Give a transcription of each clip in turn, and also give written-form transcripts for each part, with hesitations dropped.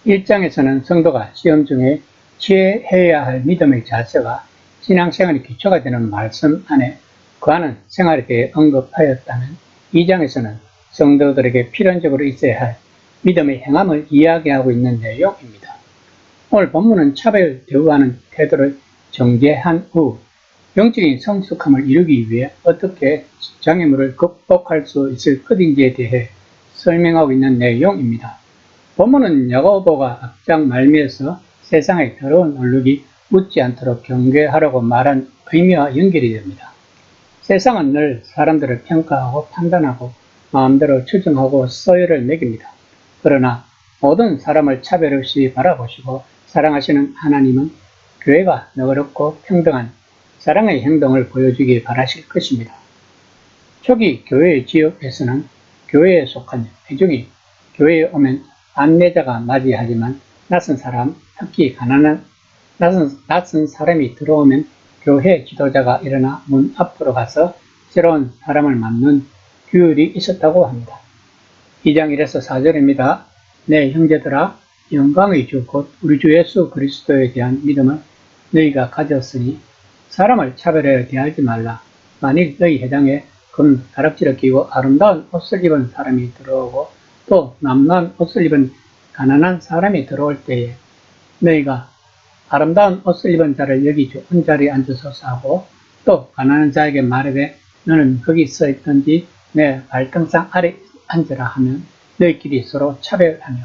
1장에서는 성도가 시험 중에 취해야 할 믿음의 자세가 신앙생활의 기초가 되는 말씀 안에 거하는 생활에 대해 언급하였다면 2장에서는 성도들에게 필연적으로 있어야 할 믿음의 행함을 이야기하고 있는 내용입니다. 오늘 본문은 차별 대우하는 태도를 정제한 후 영적인 성숙함을 이루기 위해 어떻게 장애물을 극복할 수 있을 것인지에 대해 설명하고 있는 내용입니다. 본문은 야고보가 앞장 말미에서 세상의 더러운 얼룩이 묻지 않도록 경계하라고 말한 의미와 연결이 됩니다. 세상은 늘 사람들을 평가하고 판단하고 마음대로 추정하고 서열을 매깁니다. 그러나 모든 사람을 차별 없이 바라보시고 사랑하시는 하나님은 교회가 너그럽고 평등한 사랑의 행동을 보여주길 바라실 것입니다. 초기 교회의 지역에서는 교회에 속한 회중이 교회에 오면 안내자가 맞이하지만 낯선 사람, 특히 가난한 낯선 사람이 들어오면 교회 지도자가 일어나 문 앞으로 가서 새로운 사람을 맞는 규율이 있었다고 합니다. 2장 1에서 4절입니다. 내 형제들아, 영광의 주 곧 우리 주 예수 그리스도에 대한 믿음을 너희가 가졌으니 사람을 차별하여 대하지 말라. 만일 너희 회당에 금 다락지를 끼고 아름다운 옷을 입은 사람이 들어오고 또 남난 옷을 입은 가난한 사람이 들어올 때에 너희가 아름다운 옷을 입은 자를 여기 좋은 자리에 앉으소서 하고 또 가난한 자에게 말하되 너는 거기 서 있든지 내 발등상 아래 앉으라 하면 너희끼리 서로 차별하며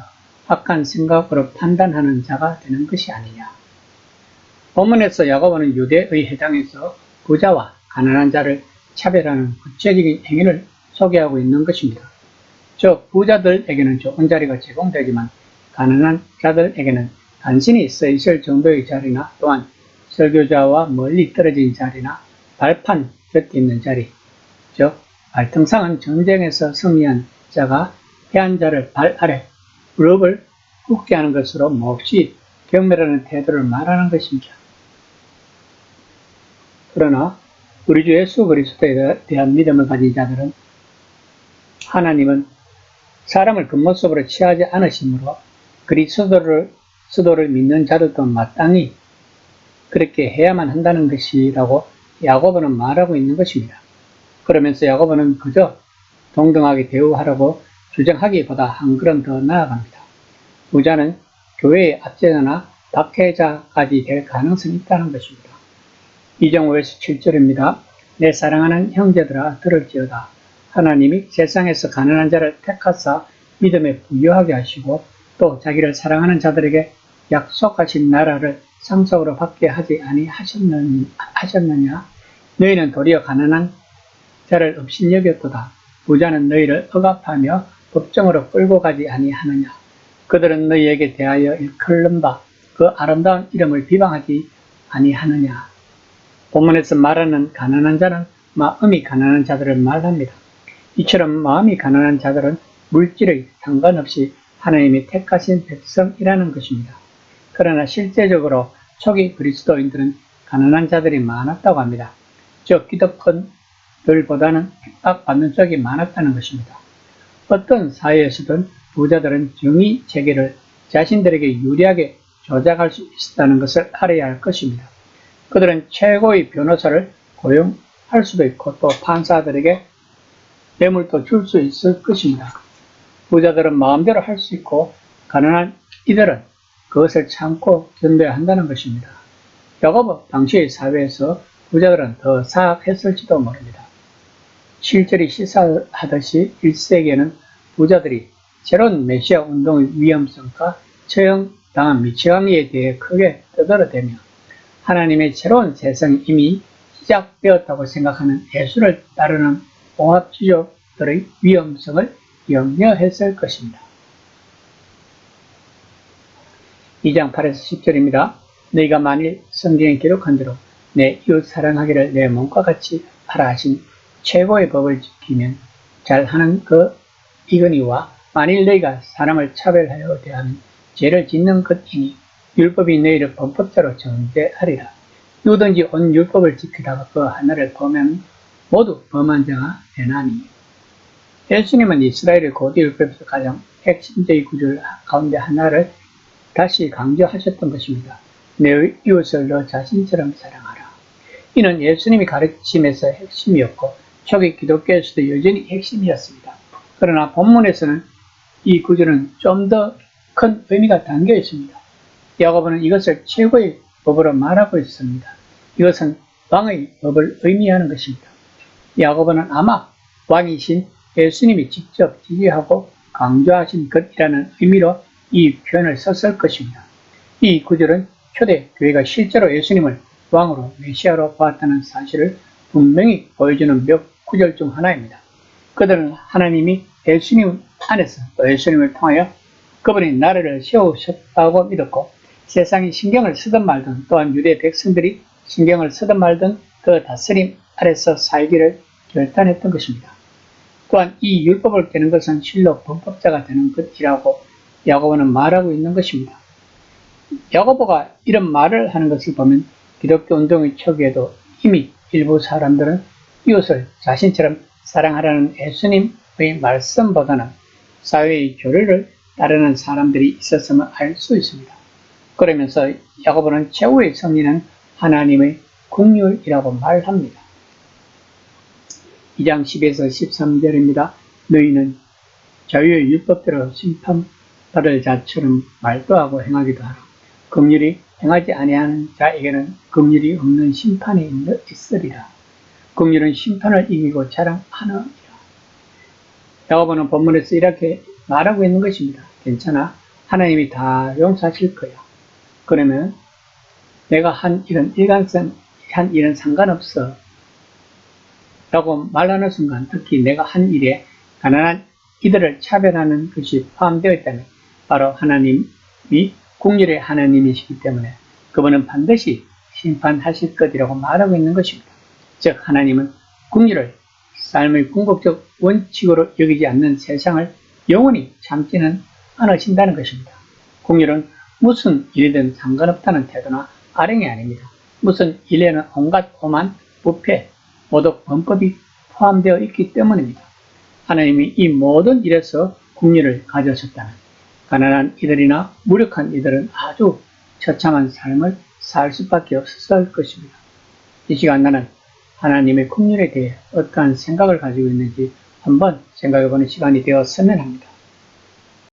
악한 생각으로 판단하는 자가 되는 것이 아니냐. 본문에서 야고보는 유대의 회당에서 부자와 가난한 자를 차별하는 구체적인 행위를 소개하고 있는 것입니다. 즉 부자들에게는 좋은 자리가 제공되지만 가난한 자들에게는 간신히 서 있을 정도의 자리나 또한 설교자와 멀리 떨어진 자리나 발판 곁에 있는 자리, 즉 발등상은 전쟁에서 승리한 자가 패한 자를 발 아래 무릎을 꿇게 하는 것으로 몹시 경멸하는 태도를 말하는 것입니다. 그러나 우리 주 예수 그리스도에 대한 믿음을 가진 자들은 하나님은 사람을 겉모습으로 취하지 않으시므로 그리스도를 믿는 자들도 마땅히 그렇게 해야만 한다는 것이라고 야고보는 말하고 있는 것입니다. 그러면서 야고보는 그저 동등하게 대우하라고 주장하기보다 한 걸음 더 나아갑니다. 부자는 교회의 압제자나 박해자까지 될 가능성이 있다는 것입니다. 2장 5에서 7절입니다. 내 사랑하는 형제들아 들을지어다. 하나님이 세상에서 가난한 자를 택하사 믿음에 부유하게 하시고 또 자기를 사랑하는 자들에게 약속하신 나라를 상속으로 받게 하지 아니하셨느냐. 너희는 도리어 가난한 자를 업신여겼도다. 부자는 너희를 억압하며 법정으로 끌고 가지 아니하느냐. 그들은 너희에게 대하여 일컬는 바 그 아름다운 이름을 비방하지 아니하느냐. 본문에서 말하는 가난한 자는 마음이 가난한 자들을 말합니다. 이처럼 마음이 가난한 자들은 물질에 상관없이 하나님이 택하신 백성이라는 것입니다. 그러나 실제적으로 초기 그리스도인들은 가난한 자들이 많았다고 합니다. 즉 기득권들보다는 핍박받는 쪽이 많았다는 것입니다. 어떤 사회에서든 부자들은 정의 체계를 자신들에게 유리하게 조작할 수 있다는 것을 알아야 할 것입니다. 그들은 최고의 변호사를 고용할 수도 있고 또 판사들에게 뇌물도 줄 수 있을 것입니다. 부자들은 마음대로 할 수 있고 가난한 이들은 그것을 참고 견뎌야 한다는 것입니다. 야고보 당시의 사회에서 부자들은 더 사악했을지도 모릅니다. 7절이 시사하듯이 1세기에는 부자들이 새로운 메시아 운동의 위험성과 처형당한 미치광이에 대해 크게 떠들어대며 하나님의 새로운 세상이 이미 시작되었다고 생각하는 예수를 따르는 봉합주의자들의 위험성을 염려했을 것입니다. 2장 8에서 10절입니다. 너희가 만일 성경에 기록한 대로 내 이웃 사랑하기를 내 몸과 같이 하라 하신 최고의 법을 지키면 잘하는 그 이거니와 만일 너희가 사람을 차별하여 대하면 죄를 짓는 것이니 율법이 너희를 범법자로 정죄하리라. 누구든지 온 율법을 지키다가 그 하나를 범하면 모두 범한 자가 되나니. 예수님은 이스라엘의 고대 율법에서 가장 핵심적인 구절 가운데 하나를 다시 강조하셨던 것입니다. 내 이웃을 너 자신처럼 사랑하라. 이는 예수님이 가르침에서 핵심이었고 초기 기독교에서도 여전히 핵심이었습니다. 그러나 본문에서는 이 구절은 좀 더 큰 의미가 담겨 있습니다. 야고보는 이것을 최고의 법으로 말하고 있습니다. 이것은 왕의 법을 의미하는 것입니다. 야고보는 아마 왕이신 예수님이 직접 지지하고 강조하신 것이라는 의미로 이 표현을 썼을 것입니다. 이 구절은 초대 교회가 실제로 예수님을 왕으로 메시아로 보았다는 사실을 분명히 보여주는 몇 구절 중 하나입니다. 그들은 하나님이 예수님 안에서 또 예수님을 통하여 그분이 나라를 세우셨다고 믿었고 세상이 신경을 쓰든 말든 또한 유대 백성들이 신경을 쓰든 말든 그 다스림 아래서 살기를 결단했던 것입니다. 또한 이 율법을 깨는 것은 실로 범법자가 되는 것이라고 야고보는 말하고 있는 것입니다. 야고보가 이런 말을 하는 것을 보면 기독교 운동의 초기에도 이미 일부 사람들은 이웃을 자신처럼 사랑하라는 예수님의 말씀보다는 사회의 교류를 따르는 사람들이 있었음을 알 수 있습니다. 그러면서 야고보는 최후의 승리는 하나님의 긍휼이라고 말합니다. 2장 10에서 13절입니다. 너희는 자유의 율법대로 심판받을 자처럼 말도 하고 행하기도 하라. 긍휼이 행하지 아니하는 자에게는 긍휼이 없는 심판이 있으리라. 긍휼은 심판을 이기고 자랑하느니라. 야고보는 본문에서 이렇게 말하고 있는 것입니다. 괜찮아. 하나님이 다 용서하실 거야. 그러면 내가 한 일은 상관없어. 라고 말하는 순간 특히 내가 한 일에 가난한 이들을 차별하는 것이 포함되어 있다면 바로 하나님이 긍휼의 하나님이시기 때문에 그분은 반드시 심판하실 것이라고 말하고 있는 것입니다. 즉 하나님은 긍휼을 삶의 궁극적 원칙으로 여기지 않는 세상을 영원히 참지는 않으신다는 것입니다. 긍휼은 무슨 일이든 상관없다는 태도나 아령이 아닙니다. 무슨 일에는 온갖 오만, 부패, 모독, 범법이 포함되어 있기 때문입니다. 하나님이 이 모든 일에서 긍휼을 가져셨다면 가난한 이들이나 무력한 이들은 아주 처참한 삶을 살 수밖에 없었을 것입니다. 이 시간 나는 하나님의 긍휼에 대해 어떠한 생각을 가지고 있는지 한번 생각해보는 시간이 되었으면 합니다.